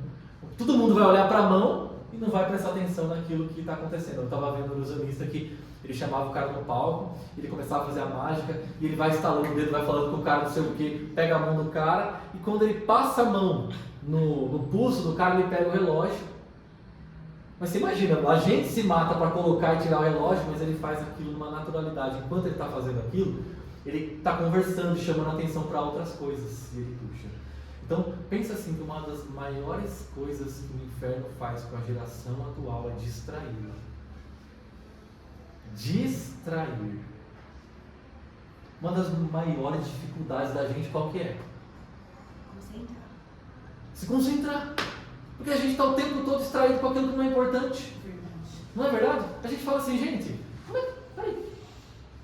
todo mundo vai olhar para a mão e não vai prestar atenção naquilo que está acontecendo. Eu estava vendo um ilusionista que ele chamava o cara no palco, ele começava a fazer a mágica, e ele vai estalando o dedo, vai falando com o cara não sei o que, pega a mão do cara, e quando ele passa a mão no pulso do cara, ele pega o relógio. Mas você imagina, a gente se mata para colocar e tirar o relógio, mas ele faz aquilo numa naturalidade. Enquanto ele está fazendo aquilo, ele está conversando, chamando a atenção para outras coisas, e ele puxa. Então, pensa assim, que uma das maiores coisas que o inferno faz com a geração atual é distrair. Distrair. Uma das maiores dificuldades da gente qual que é? Concentrar. Se concentrar. Porque a gente está o tempo todo distraído com aquilo que não é importante. Verdade. Não é verdade? A gente fala assim, gente, peraí,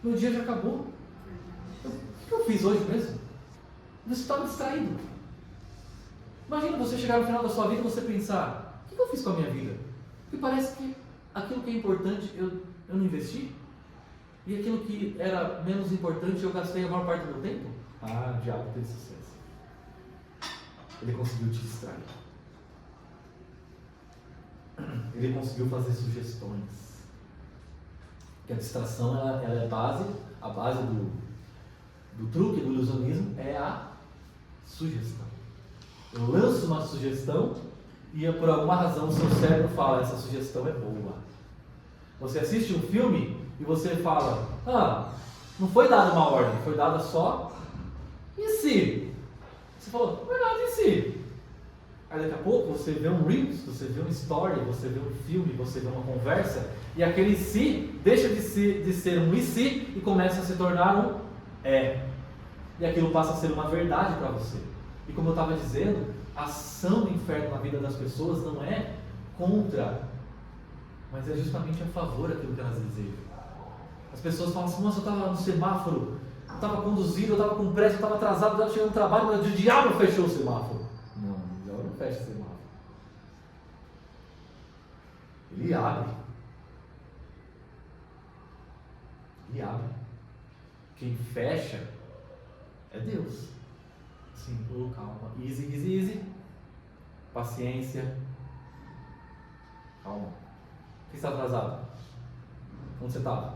meu dia já acabou. O que eu fiz hoje mesmo? Você estava distraído. Imagina você chegar no final da sua vida e você pensar, o que eu fiz com a minha vida? Porque parece que aquilo que é importante eu não investi. E aquilo que era menos importante eu gastei a maior parte do meu tempo. O diabo teve sucesso. Ele conseguiu te distrair. Ele conseguiu fazer sugestões. Porque a distração ela é a base do truque, do ilusionismo, é a sugestão. Eu lanço uma sugestão e por alguma razão o seu cérebro fala, essa sugestão é boa. Você assiste um filme e você fala, não foi dada uma ordem, foi dada só e se? Você falou, verdade, e se? Aí daqui a pouco você vê um Reels, você vê uma story, você vê um filme, você vê uma conversa, e aquele se deixa de ser um e se e começa a se tornar um é. E aquilo passa a ser uma verdade para você. E como eu estava dizendo, a ação do inferno na vida das pessoas não é contra, mas é justamente a favor daquilo que elas desejam. As pessoas falam assim, nossa, eu estava no semáforo, eu estava conduzindo, eu estava com pressa, eu estava atrasado, eu estava chegando no trabalho, mas o diabo fechou o semáforo. Não fecha o semáforo. Ele abre. Ele abre. Quem fecha é Deus. Sim, calma. Easy. Paciência. Calma. Quem está atrasado? Onde você estava?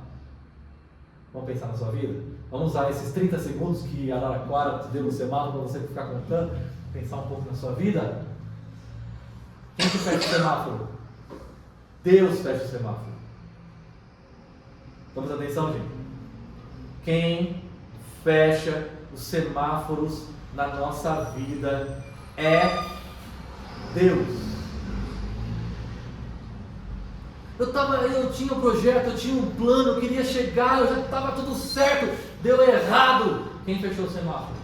Vamos pensar na sua vida? Vamos usar esses 30 segundos que a Araraquara te deu no semáforo para você ficar contando? Pensar um pouco na sua vida? Quem que fecha o semáforo? Deus fecha o semáforo. Vamos atenção, gente? Quem fecha os semáforos na nossa vida é Deus. Eu tinha um projeto, eu tinha um plano, eu queria chegar, eu já estava tudo certo, deu errado. Quem fechou o semáforo?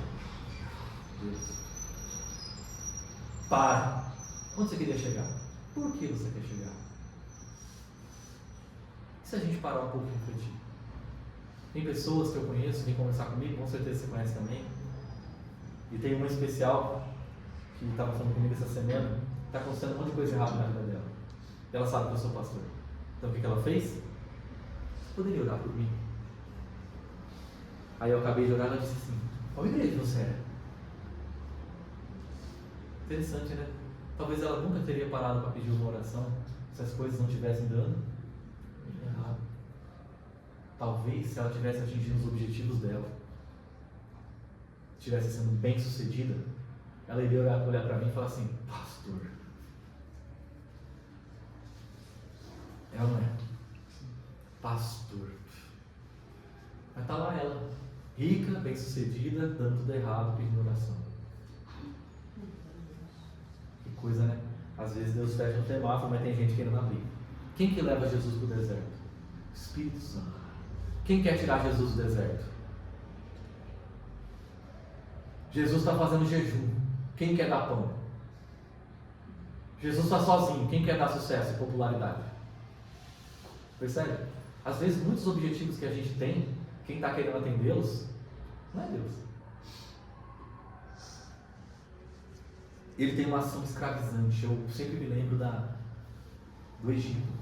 Deus. Para. Onde você queria chegar? Por que você quer chegar? E se a gente parar um pouco e refletir? Tem pessoas que eu conheço, vêm conversar comigo, com certeza você conhece também, E tem uma especial que estava falando comigo essa semana, está acontecendo um monte de coisa errada na vida dela. Ela sabe que eu sou pastor. Então o que ela fez? Você poderia orar por mim? Aí eu acabei de orar e ela disse assim: qual igreja você é? Interessante, né? Talvez ela nunca teria parado para pedir uma oração se as coisas não estivessem dando errado. Talvez se ela tivesse atingido os objetivos dela, estivesse sendo bem sucedida, ela iria olhar para mim e falar assim: pastor, é ou não é? Pastor. Mas está lá ela, rica, bem sucedida, dando tudo errado, pedindo oração. Que coisa, né? Às vezes Deus fecha no semáforo, mas tem gente querendo abrir. Quem que leva Jesus para o deserto? O Espírito Santo. Quem quer tirar Jesus do deserto? Jesus está fazendo jejum. Quem quer dar pão? Jesus está sozinho. Quem quer dar sucesso e popularidade? Percebe? Às vezes muitos objetivos que a gente tem, quem está querendo atendê-los, não é Deus. Ele tem uma ação escravizante. Eu sempre me lembro do Egito.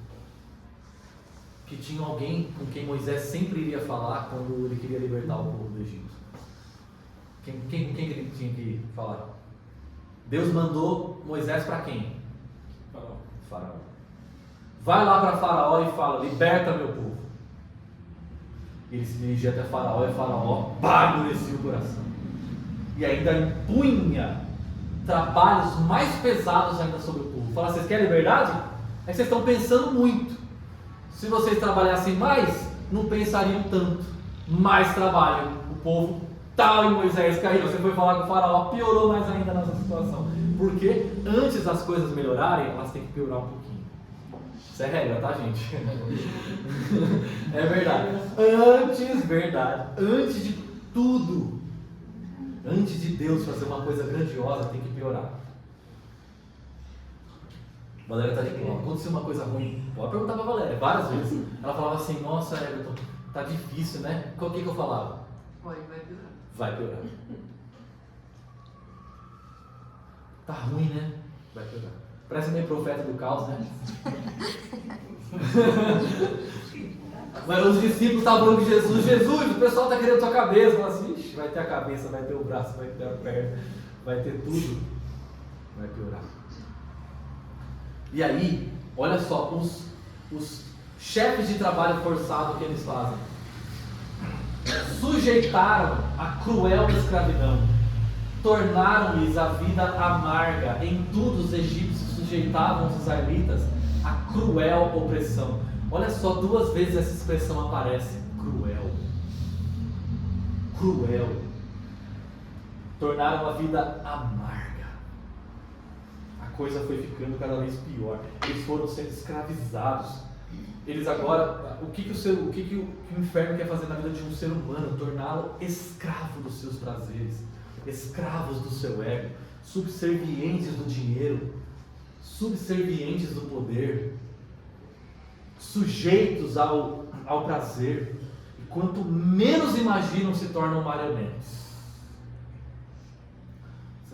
Que tinha alguém com quem Moisés sempre iria falar quando ele queria libertar o povo do Egito. Com quem ele tinha que falar? Deus mandou Moisés para quem? Faraó. Vai lá para Faraó e fala: liberta meu povo. Ele se dirigia até Faraó e Faraó endurecia o coração. E ainda impunha trabalhos mais pesados ainda sobre o povo. Fala: vocês querem liberdade? É que vocês estão pensando muito. Se vocês trabalhassem mais, não pensariam tanto. Mais trabalho. O povo tal, e Moisés caiu. Você foi falar com o Faraó, piorou mais ainda a nossa situação. Porque antes das coisas melhorarem, elas têm que piorar um pouquinho. Isso é regra, tá, gente? É verdade. Antes de tudo, antes de Deus fazer uma coisa grandiosa, tem que piorar. Valéria está de prova. Aconteceu uma coisa ruim, pode perguntar para a Valéria, várias vezes. Ela falava assim: nossa, Everton, tá difícil, né? O que eu falava? Vai piorar. Vai piorar. Tá ruim, né? Vai piorar. Parece meio profeta do caos, né? Mas os discípulos estavam falando de Jesus: Jesus, o pessoal está querendo tua cabeça. Fala assim: ixi, vai ter a cabeça, vai ter o braço, vai ter a perna, vai ter tudo. Vai piorar. E aí, olha só, os chefes de trabalho forçado que eles fazem. Sujeitaram a cruel escravidão. Tornaram-lhes a vida amarga. Em tudo os egípcios sujeitavam os israelitas a cruel opressão. Olha só, 2 vezes essa expressão aparece: cruel. Cruel. Tornaram a vida amarga. A coisa foi ficando cada vez pior. Eles foram sendo escravizados. Eles agora, o que o inferno quer fazer na vida de um ser humano? Torná-lo escravo dos seus prazeres, escravos do seu ego, subservientes do dinheiro, subservientes do poder, sujeitos ao prazer. E quanto menos imaginam, se tornam marionetes.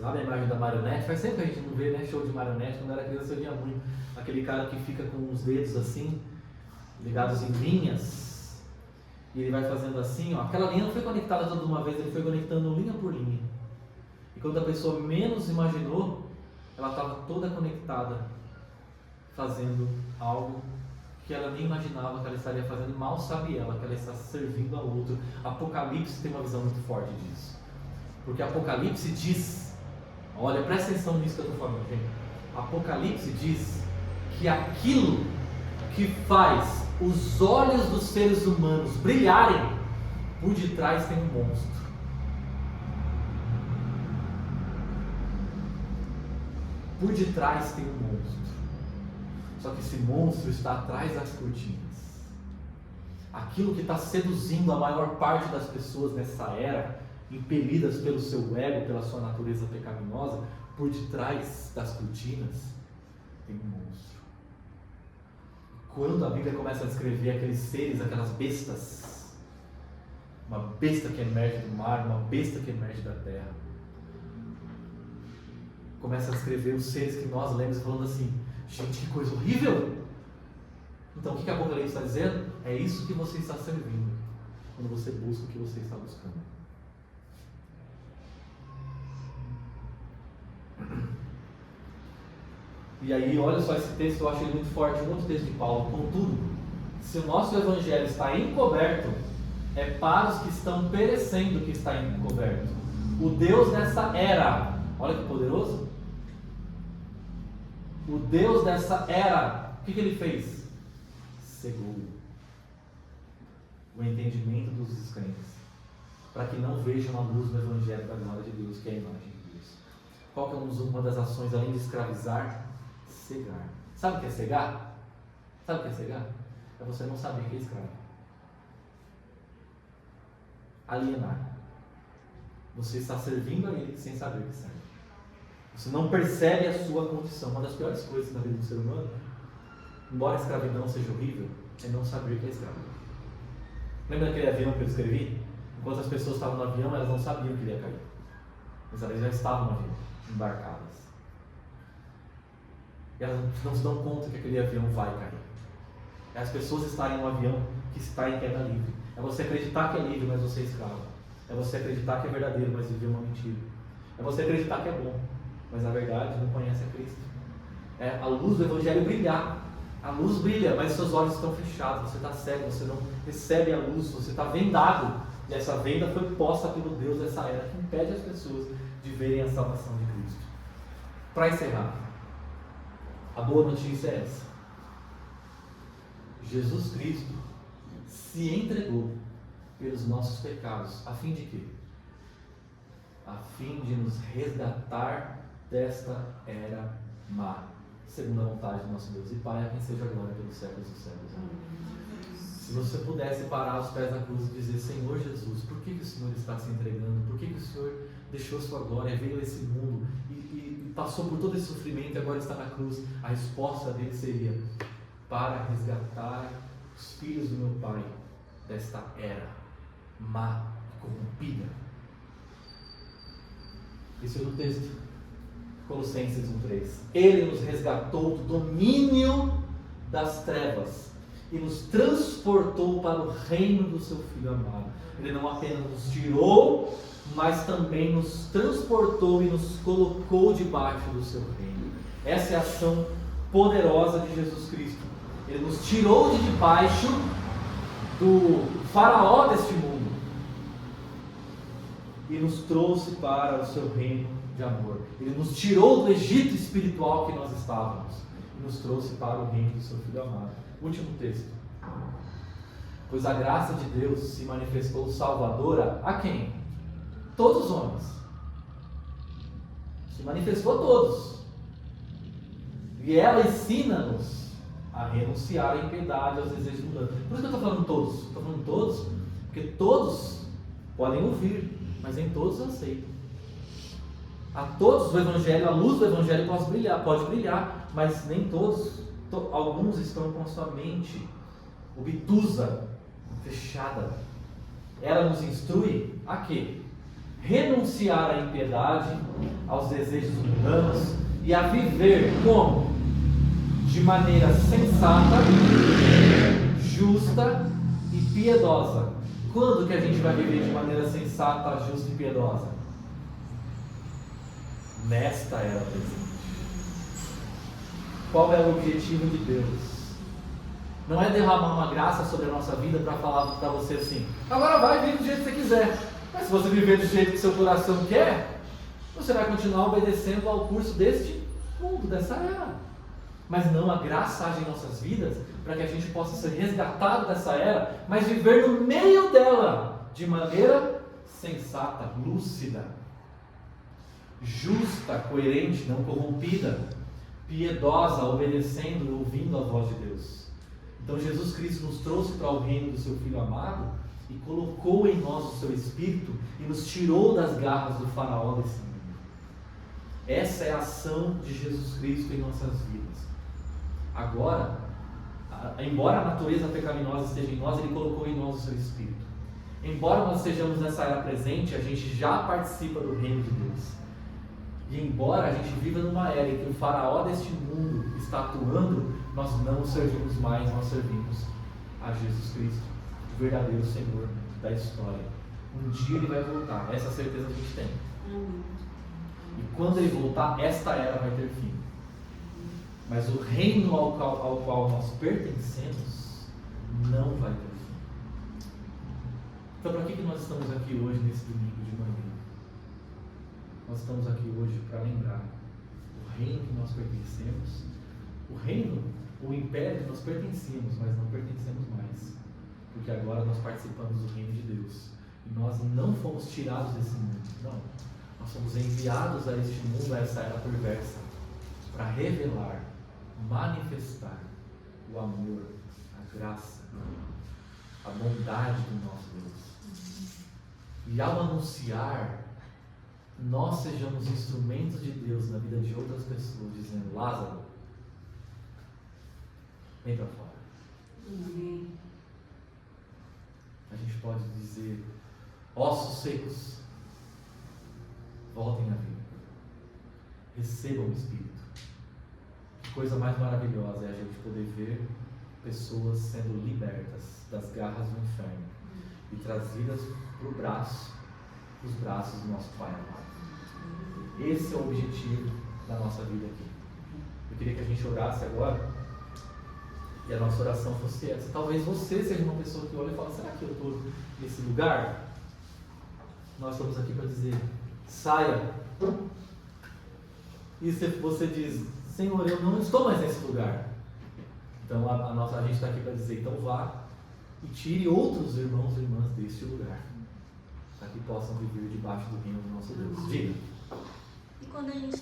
Sabe a imagem da marionete? Faz tempo que a gente não vê, né, show de marionete. Quando eu era criança eu via muito. Aquele cara que fica com os dedos assim, ligados em linhas, e ele vai fazendo assim, ó. Aquela linha não foi conectada toda de uma vez, ele foi conectando linha por linha. E quando a pessoa menos imaginou, ela estava toda conectada, fazendo algo que ela nem imaginava que ela estaria fazendo, e mal sabe ela que ela está servindo ao outro. Apocalipse tem uma visão muito forte disso. Porque Apocalipse diz, olha, presta atenção nisso que eu estou falando, gente. Apocalipse diz que aquilo que faz os olhos dos seres humanos brilharem, por detrás tem um monstro. Por detrás tem um monstro. Só que esse monstro está atrás das cortinas. Aquilo que está seduzindo a maior parte das pessoas nessa era, impelidas pelo seu ego, pela sua natureza pecaminosa, por detrás das cortinas tem um monstro. Quando a Bíblia começa a descrever aqueles seres, aquelas bestas, uma besta que emerge do mar, uma besta que emerge da terra, começa a descrever os seres que nós lemos falando assim, gente, que coisa horrível! Então o que Apocalipse está dizendo? É isso que você está servindo quando você busca o que você está buscando. E aí, olha só esse texto, eu acho ele muito forte, um outro texto de Paulo. Contudo, se o nosso evangelho está encoberto, é para os que estão perecendo que está encoberto. O Deus dessa era, olha que poderoso. O Deus dessa era, o que ele fez? Cegou o entendimento dos descrentes, para que não vejam a luz do evangelho da glória de Deus, que é a imagem de Deus. Qual que é uma das ações, além de escravizar? Cegar. Sabe o que é cegar? Sabe o que é cegar? É você não saber que é escravo. Alienar. Você está servindo a ele sem saber que serve. Você não percebe a sua condição. Uma das piores coisas na vida do ser humano, embora a escravidão seja horrível, é não saber que é escravo. Lembra daquele avião que eu descrevi? Enquanto as pessoas estavam no avião, elas não sabiam que ele ia cair. Mas elas já estavam no avião, embarcadas. E elas não se dão conta que aquele avião vai cair. É as pessoas estarem no avião que está em queda livre. É você acreditar que é livre, mas você é escravo. É você acreditar que é verdadeiro, mas viver uma mentira. É você acreditar que é bom, mas na verdade não conhece a Cristo. É a luz do Evangelho brilhar. A luz brilha, mas seus olhos estão fechados. Você está cego, você não recebe a luz, você está vendado. E essa venda foi posta pelo Deus dessa era, que impede as pessoas de verem a salvação de Cristo. Para encerrar, a boa notícia é essa. Jesus Cristo se entregou pelos nossos pecados, a fim de quê? A fim de nos resgatar desta era má, segundo a vontade do nosso Deus e Pai, a quem seja a glória pelos séculos dos séculos. Amém. Se você pudesse parar aos pés da cruz e dizer, Senhor Jesus, por que o Senhor está se entregando? Por que o Senhor deixou sua glória, veio a esse mundo e passou por todo esse sofrimento e agora está na cruz? A resposta dele seria, para resgatar os filhos do meu Pai desta era má e corrompida. Esse é o texto, Colossenses 1:3. Ele nos resgatou do domínio das trevas e nos transportou para o reino do seu Filho amado. Ele não apenas nos tirou, mas também nos transportou e nos colocou debaixo do seu reino. Essa é a ação poderosa de Jesus Cristo. Ele nos tirou de debaixo do faraó deste mundo e nos trouxe para o seu reino de amor. Ele nos tirou do Egito espiritual que nós estávamos e nos trouxe para o reino do seu Filho amado. Último texto. Pois a graça de Deus se manifestou salvadora a quem? Todos os homens. Se manifestou a todos. E ela ensina-nos a renunciar à impiedade, aos desejos mundanos. Por isso que eu estou falando todos. Estou falando todos, porque todos podem ouvir, mas nem todos aceitam. A todos o Evangelho, a luz do Evangelho pode brilhar, mas nem todos, alguns estão com a sua mente obtusa, fechada. Ela nos instrui a quê? Renunciar à impiedade, aos desejos mundanos e a viver como? De maneira sensata, justa e piedosa. Quando que a gente vai viver de maneira sensata, justa e piedosa? Nesta era presente. Qual é o objetivo de Deus? Não é derramar uma graça sobre a nossa vida para falar para você assim, agora vai, vive do jeito que você quiser. Mas se você viver do jeito que seu coração quer, você vai continuar obedecendo ao curso deste mundo, dessa era. Mas não, a graça age em nossas vidas para que a gente possa ser resgatado dessa era, mas viver no meio dela de maneira sensata, lúcida, justa, coerente, não corrompida, piedosa, obedecendo e ouvindo a voz de Deus. Então Jesus Cristo nos trouxe para o reino do seu Filho amado e colocou em nós o seu Espírito e nos tirou das garras do faraó desse mundo. Essa é a ação de Jesus Cristo em nossas vidas. Agora, embora a natureza pecaminosa esteja em nós, Ele colocou em nós o seu Espírito. Embora nós estejamos nessa era presente, a gente já participa do reino de Deus. E embora a gente viva numa era em que o faraó deste mundo está atuando, nós não o servimos mais, nós servimos a Jesus Cristo, o verdadeiro Senhor da história. Um dia ele vai voltar, essa certeza a gente tem. E quando ele voltar, esta era vai ter fim. Mas o reino ao qual nós pertencemos não vai ter fim. Então, para que nós estamos aqui hoje, nesse domingo de manhã? Nós estamos aqui hoje para lembrar o reino que nós pertencemos, o reino, o império que nós pertencíamos, mas não pertencemos mais, porque agora nós participamos do reino de Deus e nós não fomos tirados desse mundo, não, nós somos enviados a este mundo, a essa era perversa, para revelar, manifestar o amor, a graça, a bondade do nosso Deus. E ao anunciar, nós sejamos instrumentos de Deus na vida de outras pessoas, dizendo: Lázaro, vem para fora. A gente pode dizer: ossos secos, voltem à vida, recebam o Espírito. Que coisa mais maravilhosa é a gente poder ver pessoas sendo libertas das garras do inferno e trazidas para os braços do nosso Pai amado. Esse é o objetivo da nossa vida aqui. Eu queria que a gente orasse agora e a nossa oração fosse essa. Talvez você seja uma pessoa que olha e fala: será que eu estou nesse lugar? Nós estamos aqui para dizer: saia. E se você diz: Senhor, eu não estou mais nesse lugar, então a gente está aqui para dizer: então vá e tire outros irmãos e irmãs deste lugar, para que possam viver debaixo do reino do nosso Deus. Diga. E quando a gente